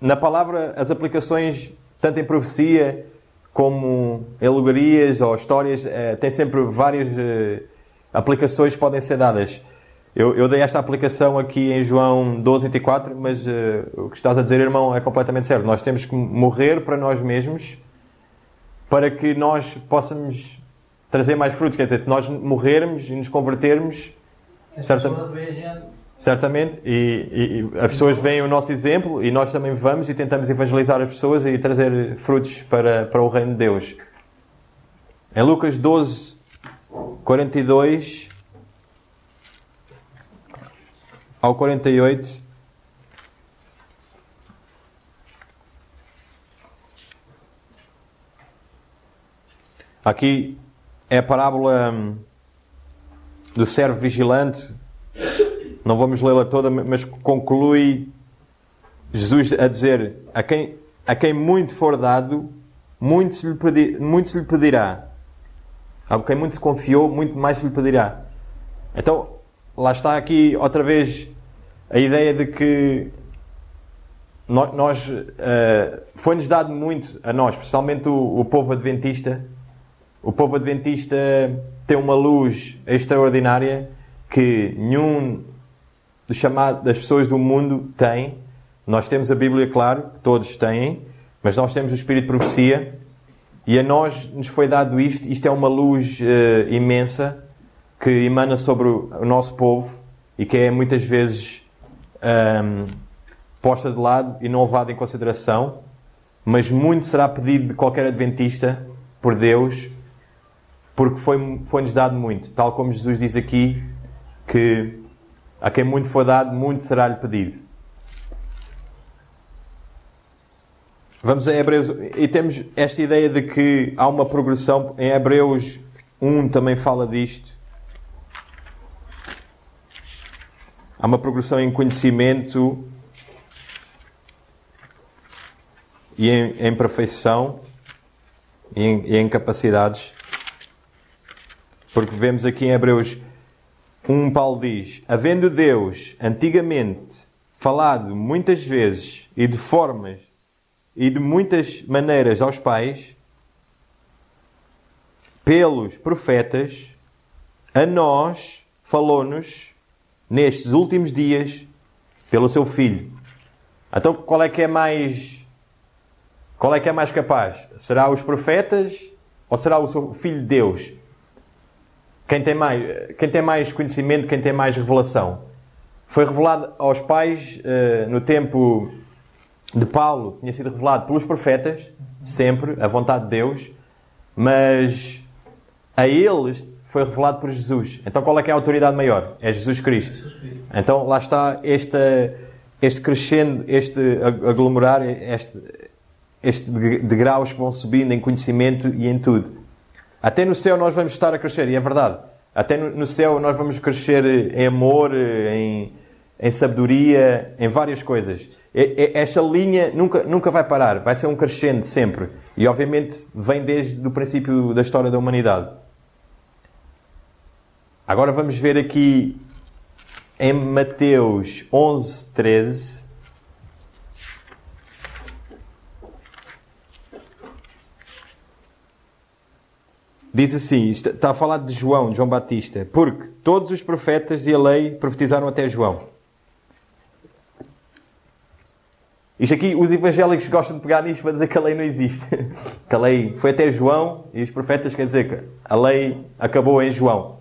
na palavra, as aplicações, tanto em profecia como em alegorias ou histórias, tem sempre várias aplicações que podem ser dadas. Eu dei esta aplicação aqui em João 12, 24, mas o que estás a dizer, irmão, é completamente certo. Nós temos que morrer para nós mesmos para que nós possamos trazer mais frutos. Quer dizer, se nós morrermos e nos convertermos, certamente, e as pessoas veem o nosso exemplo e nós também vamos e tentamos evangelizar as pessoas e trazer frutos para o reino de Deus. Em Lucas 12, 42 ao 48, aqui é a parábola do servo vigilante. Não vamos lê-la toda, mas conclui Jesus a dizer: a quem muito for dado, muito se lhe pedirá. A quem muito se confiou, muito mais se lhe pedirá. Então, lá está aqui outra vez a ideia de que foi-nos dado muito a nós, especialmente o povo adventista. O povo adventista tem uma luz extraordinária que nenhum das pessoas do mundo tem. Nós temos a Bíblia, claro, todos têm, mas nós temos o Espírito de Profecia e a nós nos foi dado isto. Isto é uma luz imensa que emana sobre o nosso povo e que é muitas vezes posta de lado e não levada em consideração, mas muito será pedido de qualquer adventista por Deus, porque foi-nos dado muito, tal como Jesus diz aqui, que a quem muito for dado, muito será-lhe pedido. Vamos a Hebreus, e temos esta ideia de que há uma progressão. Em Hebreus 1 também fala disto. Há uma progressão em conhecimento e em perfeição e em capacidades. Porque vemos aqui em Hebreus 1, Paulo diz: havendo Deus antigamente falado muitas vezes e de formas e de muitas maneiras aos pais, pelos profetas, a nós falou-nos nestes últimos dias pelo seu Filho. Então qual é que é mais capaz? Será os profetas ou será o seu Filho de Deus? Quem tem mais conhecimento, quem tem mais revelação? Foi revelado aos pais no tempo de Paulo, tinha sido revelado pelos profetas, sempre, a vontade de Deus. mas a eles foi revelado por Jesus. Então qual é que é a autoridade maior? É Jesus Cristo. Então lá está este crescendo, este aglomerar, este de graus que vão subindo em conhecimento e em tudo. Até no céu nós vamos estar a crescer, e é verdade. Até no céu nós vamos crescer em amor, em sabedoria, em várias coisas. Esta linha nunca vai parar, vai ser um crescendo sempre. E obviamente vem desde o princípio da história da humanidade. Agora vamos ver aqui em Mateus 11:13. Diz assim, está a falar de João Batista. Porque todos os profetas e a lei profetizaram até João. Isto aqui, os evangélicos gostam de pegar nisto para dizer que a lei não existe. Que a lei foi até João e os profetas quer dizer que a lei acabou em João.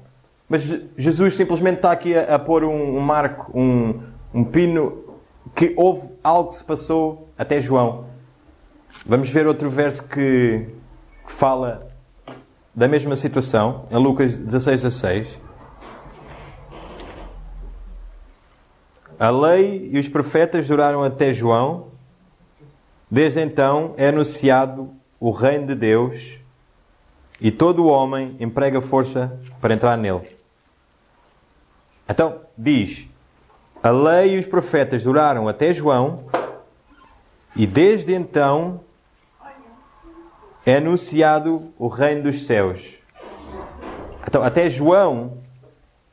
Mas Jesus simplesmente está aqui a pôr um marco, um pino, que houve algo que se passou até João. Vamos ver outro verso que fala da mesma situação, em Lucas 16:16. A lei e os profetas duraram até João. Desde então é anunciado o reino de Deus e todo o homem emprega força para entrar nele. Então, diz, a lei e os profetas duraram até João e desde então é anunciado o reino dos céus. Então, até João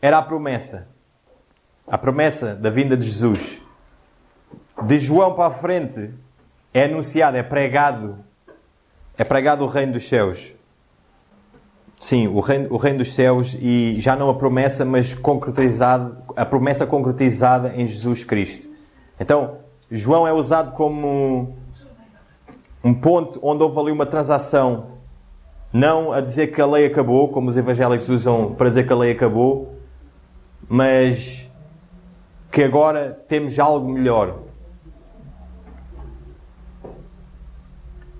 era a promessa da vinda de Jesus. De João para a frente é anunciado, é pregado o reino dos céus. Sim, o reino dos céus, e já não a promessa, mas a promessa concretizada em Jesus Cristo. Então, João é usado como um ponto onde houve ali uma transação, não a dizer que a lei acabou, como os evangélicos usam para dizer que a lei acabou, mas que agora temos algo melhor.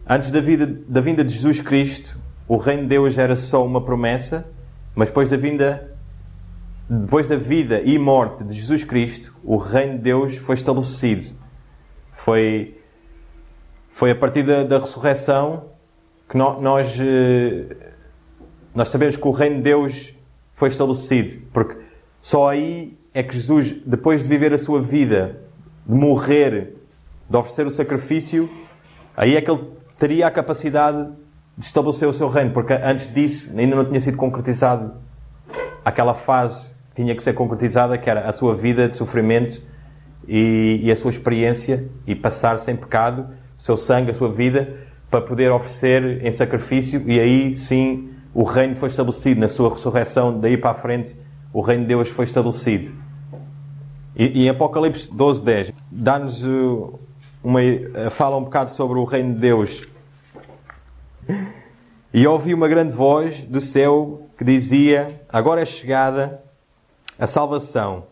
Antes da vinda de Jesus Cristo, o reino de Deus era só uma promessa, mas depois da vida e morte de Jesus Cristo, o reino de Deus foi estabelecido. Foi a partir da ressurreição que nós sabemos que o reino de Deus foi estabelecido. Porque só aí é que Jesus, depois de viver a sua vida, de morrer, de oferecer o sacrifício, aí é que ele teria a capacidade de estabelecer o seu reino. Porque antes disso ainda não tinha sido concretizado aquela fase que tinha que ser concretizada, que era a sua vida de sofrimento e a sua experiência, e passar sem pecado o seu sangue, a sua vida, para poder oferecer em sacrifício, e aí sim o reino foi estabelecido. Na sua ressurreição, daí para a frente, o reino de Deus foi estabelecido. E em Apocalipse 12:10 dá-nos fala um bocado sobre o reino de Deus. E ouvi uma grande voz do céu que dizia: agora é chegada a salvação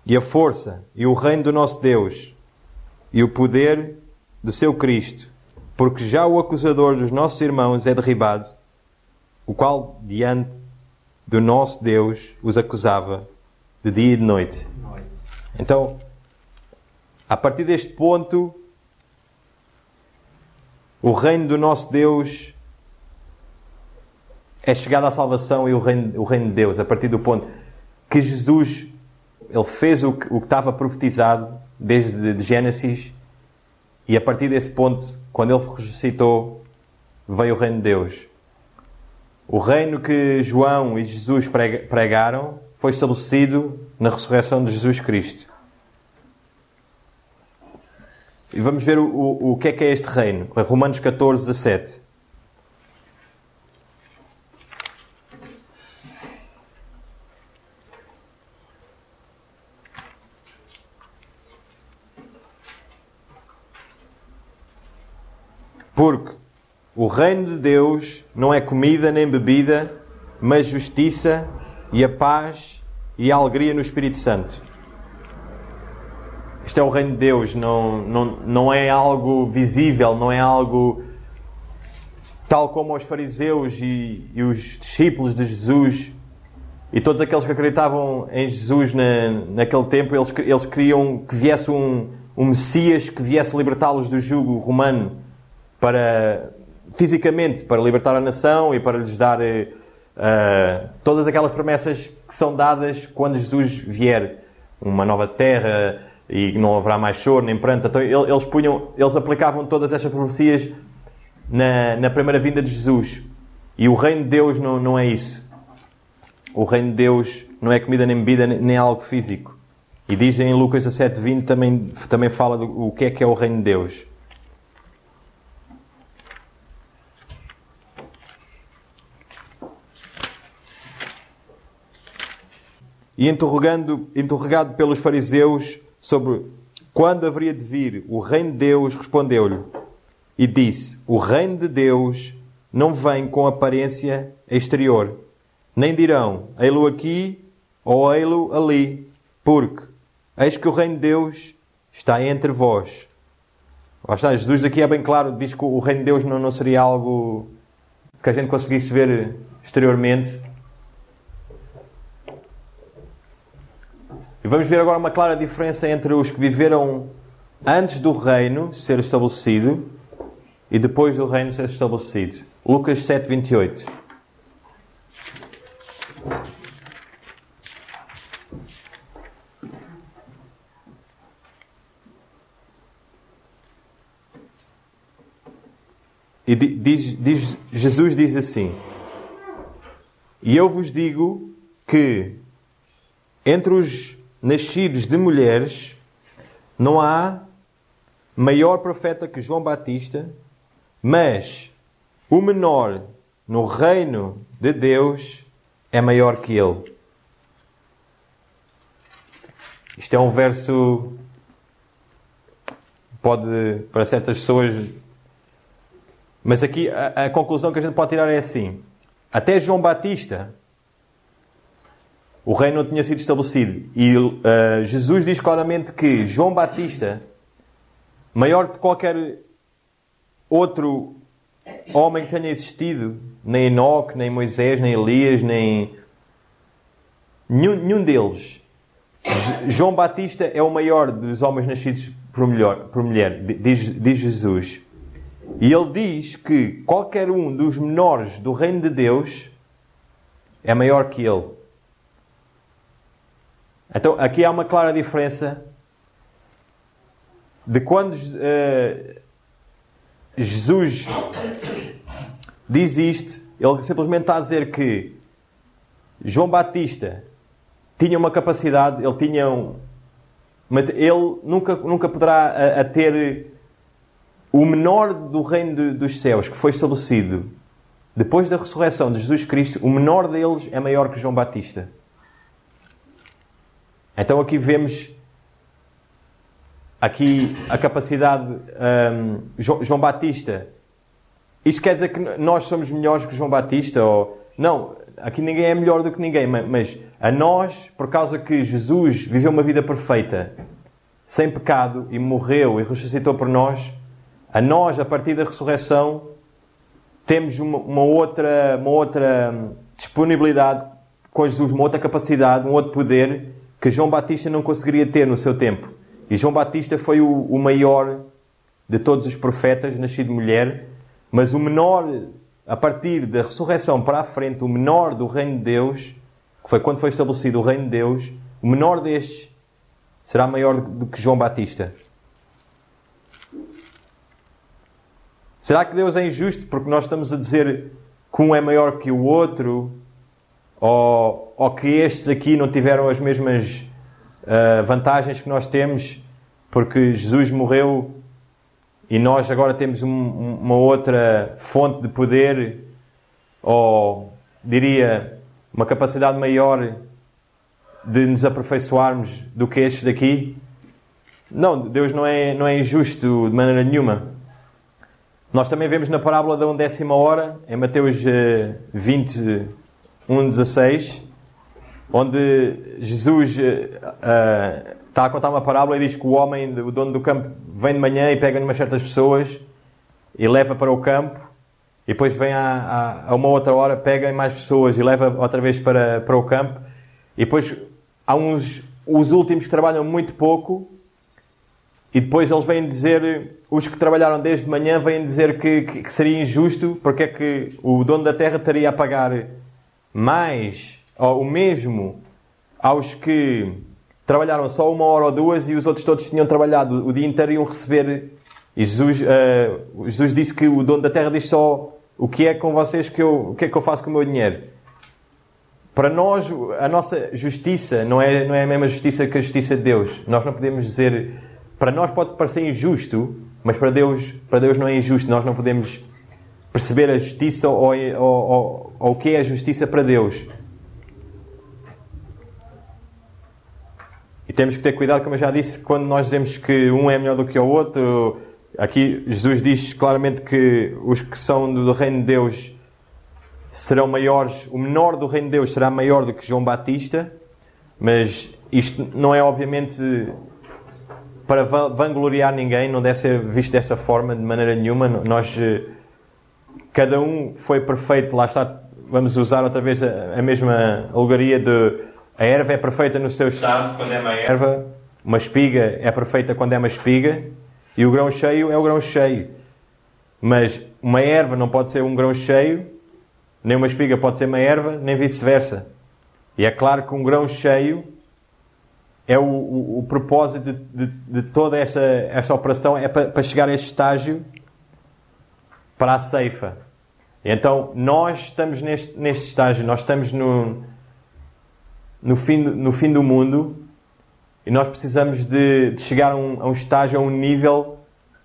e a força e o reino do nosso Deus e o poder do seu Cristo, porque já o acusador dos nossos irmãos é derribado, o qual diante do nosso Deus os acusava de dia e de noite. Então, a partir deste ponto, o reino do nosso Deus é chegado à salvação, e o reino de Deus, a partir do ponto que Jesus, ele fez o que estava profetizado desde Gênesis, e a partir desse ponto, quando ele ressuscitou, veio o reino de Deus. O reino que João e Jesus pregaram foi estabelecido na ressurreição de Jesus Cristo. E vamos ver o que é este reino. Romanos 14:17. Porque o reino de Deus não é comida nem bebida, mas justiça e a paz e a alegria no Espírito Santo. Isto é o reino de Deus, não é algo visível, não é algo tal como os fariseus e os discípulos de Jesus e todos aqueles que acreditavam em Jesus naquele tempo, eles queriam que viesse um Messias que viesse libertá-los do jugo romano fisicamente, para libertar a nação e para lhes dar todas aquelas promessas que são dadas quando Jesus vier. Uma nova terra e não haverá mais choro nem pranto. Então eles aplicavam todas estas profecias na primeira vinda de Jesus. E o reino de Deus não é isso. O reino de Deus não é comida nem bebida nem algo físico. E diz em Lucas 17:20 também fala do que é o reino de Deus. E interrogado pelos fariseus sobre quando haveria de vir o reino de Deus, respondeu-lhe e disse: o reino de Deus não vem com aparência exterior, nem dirão ei-lo aqui ou ei-lo ali, porque eis que o reino de Deus está entre vós. Jesus aqui é bem claro, diz que o reino de Deus não seria algo que a gente conseguisse ver exteriormente. E vamos ver agora uma clara diferença entre os que viveram antes do reino ser estabelecido e depois do reino ser estabelecido. Lucas 7:28. E Jesus diz assim: e eu vos digo que entre os nascidos de mulheres não há maior profeta que João Batista, mas o menor no reino de Deus é maior que ele. Isto é um verso, pode, para certas pessoas, mas aqui a conclusão que a gente pode tirar é assim: até João Batista o reino não tinha sido estabelecido. E Jesus diz claramente que João Batista, maior que qualquer outro homem que tenha existido, nem Enoque, nem Moisés, nem Elias, nem nenhum deles. João Batista é o maior dos homens nascidos por mulher, diz Jesus. E ele diz que qualquer um dos menores do reino de Deus é maior que ele. Então, aqui há uma clara diferença de quando Jesus diz isto, ele simplesmente está a dizer que João Batista tinha uma capacidade, mas ele nunca poderá ter o menor do reino dos céus que foi estabelecido depois da ressurreição de Jesus Cristo. O menor deles é maior que João Batista. Então aqui vemos a capacidade João Batista. Isto quer dizer que nós somos melhores que João Batista? Não, aqui ninguém é melhor do que ninguém, mas a nós, por causa que Jesus viveu uma vida perfeita, sem pecado, e morreu e ressuscitou por nós, a partir da ressurreição, temos uma outra disponibilidade com Jesus, uma outra capacidade, um outro poder que João Batista não conseguiria ter no seu tempo. E João Batista foi o maior de todos os profetas, nascido de mulher, mas o menor, a partir da ressurreição para a frente, o menor do reino de Deus, que foi quando foi estabelecido o reino de Deus, o menor destes será maior do que João Batista. Será que Deus é injusto porque nós estamos a dizer que um é maior que o outro? Ou que estes aqui não tiveram as mesmas vantagens que nós temos porque Jesus morreu e nós agora temos uma outra fonte de poder, ou diria, uma capacidade maior de nos aperfeiçoarmos do que estes daqui? Não, Deus não é injusto de maneira nenhuma. Nós também vemos na parábola da 1/10 hora, em Mateus 20:1-16, onde Jesus está a contar uma parábola e diz que o dono do campo, vem de manhã e pega umas certas pessoas e leva para o campo e depois vem a uma outra hora, pega em mais pessoas e leva outra vez para o campo. E depois há os últimos que trabalham muito pouco, e depois eles vêm dizer, os que trabalharam desde manhã vêm dizer que seria injusto, porque é que o dono da terra estaria a pagar mais, ou o mesmo, aos que trabalharam só 1 hora ou 2 e os outros todos tinham trabalhado o dia inteiro e iam receber. E Jesus disse que o dono da terra diz só: o que é com vocês, o que é que eu faço com o meu dinheiro? Para nós, a nossa justiça não é a mesma justiça que a justiça de Deus. Nós não podemos dizer... Para nós pode parecer injusto, mas para Deus não é injusto. Nós não podemos perceber a justiça ou o que é a justiça para Deus. E temos que ter cuidado, como eu já disse, quando nós dizemos que um é melhor do que o outro. Aqui Jesus diz claramente que os que são do reino de Deus serão maiores. O menor do reino de Deus será maior do que João Batista. Mas isto não é obviamente para vangloriar ninguém, não deve ser visto dessa forma de maneira nenhuma. Nós, cada um foi perfeito, lá está, vamos usar outra vez a mesma alegoria de a erva é perfeita no seu estado quando é uma erva, uma espiga é perfeita quando é uma espiga, e o grão cheio é o grão cheio. Mas uma erva não pode ser um grão cheio, nem uma espiga pode ser uma erva, nem vice-versa. E é claro que um grão cheio é o propósito de toda esta operação, é para chegar a este estágio, para a ceifa. E então, nós estamos neste estágio, nós estamos no fim do mundo, e nós precisamos de chegar a um estágio, a um nível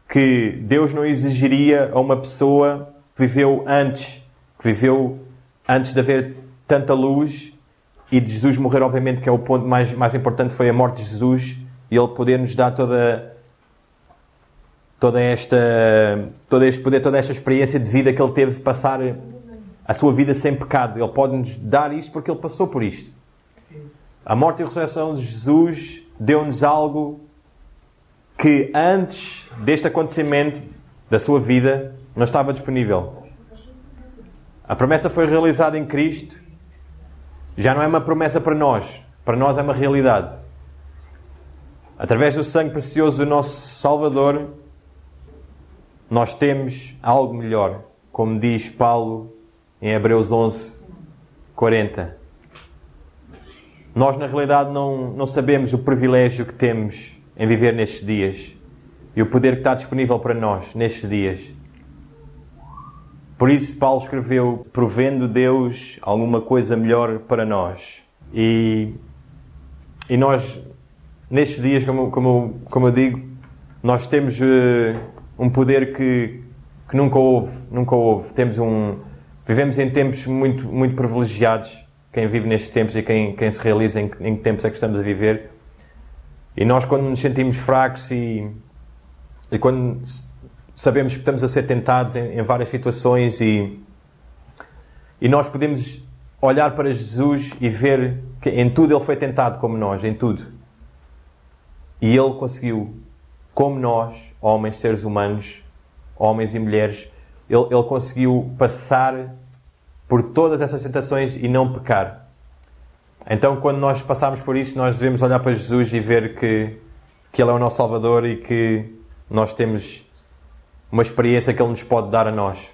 que Deus não exigiria a uma pessoa que viveu antes de haver tanta luz. E de Jesus morrer, obviamente, que é o ponto mais importante, foi a morte de Jesus, e Ele poder nos dar todo este poder, toda esta experiência de vida que Ele teve de passar a sua vida sem pecado. Ele pode nos dar isto porque Ele passou por isto. A morte e a ressurreição de Jesus deu-nos algo que antes deste acontecimento da sua vida não estava disponível. A promessa foi realizada em Cristo. Já não é uma promessa para nós é uma realidade. Através do sangue precioso do nosso Salvador, nós temos algo melhor, como diz Paulo em Hebreus 11:40. Nós, na realidade, não sabemos o privilégio que temos em viver nestes dias e o poder que está disponível para nós nestes dias. Por isso Paulo escreveu: provendo Deus alguma coisa melhor para nós. E nós, nestes dias, como eu digo, nós temos um poder que nunca houve. Vivemos em tempos muito, muito privilegiados. Quem vive nestes tempos e quem se realiza em que tempos é que estamos a viver. E nós, quando nos sentimos fracos e quando sabemos que estamos a ser tentados em várias situações e nós podemos olhar para Jesus e ver que em tudo Ele foi tentado como nós, em tudo. E Ele conseguiu, como nós, homens, seres humanos, homens e mulheres, Ele conseguiu passar por todas essas tentações e não pecar. Então, quando nós passarmos por isso, nós devemos olhar para Jesus e ver que Ele é o nosso Salvador e que nós temos uma experiência que Ele nos pode dar a nós.